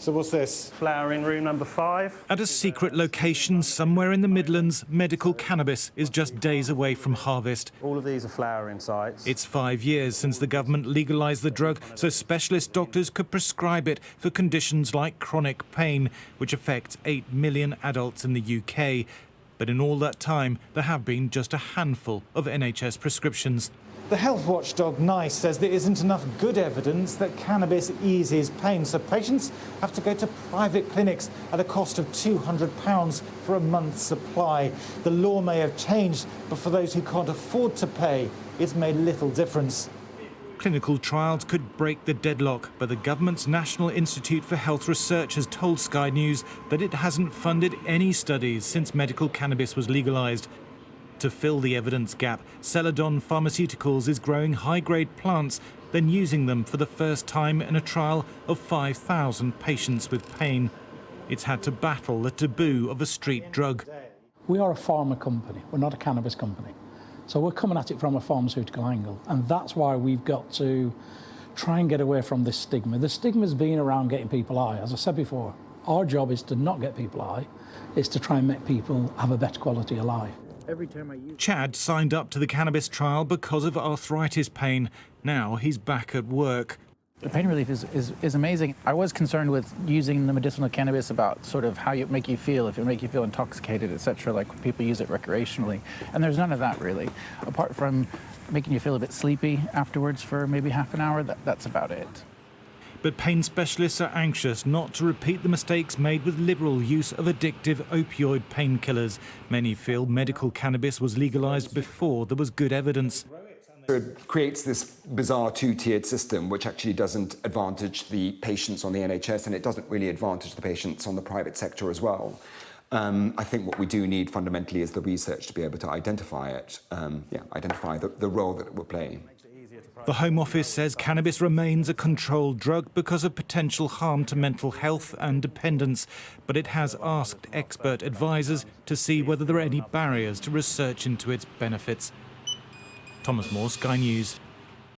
So what's this? Flowering room number 5. At a secret location somewhere in the Midlands, medical cannabis is just days away from harvest. All of these are flowering sites. It's 5 years since the government legalised the drug so specialist doctors could prescribe it for conditions like chronic pain, which affects 8 million adults in the UK. But in all that time, there have been just a handful of NHS prescriptions. The health watchdog NICE says there isn't enough good evidence that cannabis eases pain, so patients have to go to private clinics at a cost of £200 for a month's supply. The law may have changed, but for those who can't afford to pay, it's made little difference. Clinical trials could break the deadlock, but the government's National Institute for Health Research has told Sky News that it hasn't funded any studies since medical cannabis was legalised. To fill the evidence gap, Celadon Pharmaceuticals is growing high-grade plants, then using them for the first time in a trial of 5,000 patients with pain. It's had to battle the taboo of a street drug. We are a pharma company, we're not a cannabis company. So we're coming at it from a pharmaceutical angle, and that's why we've got to try and get away from this stigma. The stigma's been around getting people high. As I said before, our job is to not get people high, is to try and make people have a better quality of life. Chad signed up to the cannabis trial because of arthritis pain. Now he's back at work. The pain relief is amazing. I was concerned with using the medicinal cannabis about sort of how it make you feel, if it make you feel intoxicated, etc., like when people use it recreationally. And there's none of that really. Apart from making you feel a bit sleepy afterwards for maybe half an hour, that's about it. But pain specialists are anxious not to repeat the mistakes made with liberal use of addictive opioid painkillers. Many feel medical cannabis was legalised before there was good evidence. It creates this bizarre two-tiered system which actually doesn't advantage the patients on the NHS, and it doesn't really advantage the patients on the private sector as well. I think what we do need fundamentally is the research to be able to identify it, identify the role that it will play. The Home Office says cannabis remains a controlled drug because of potential harm to mental health and dependence, but it has asked expert advisors to see whether there are any barriers to research into its benefits. Thomas Moore, Sky News.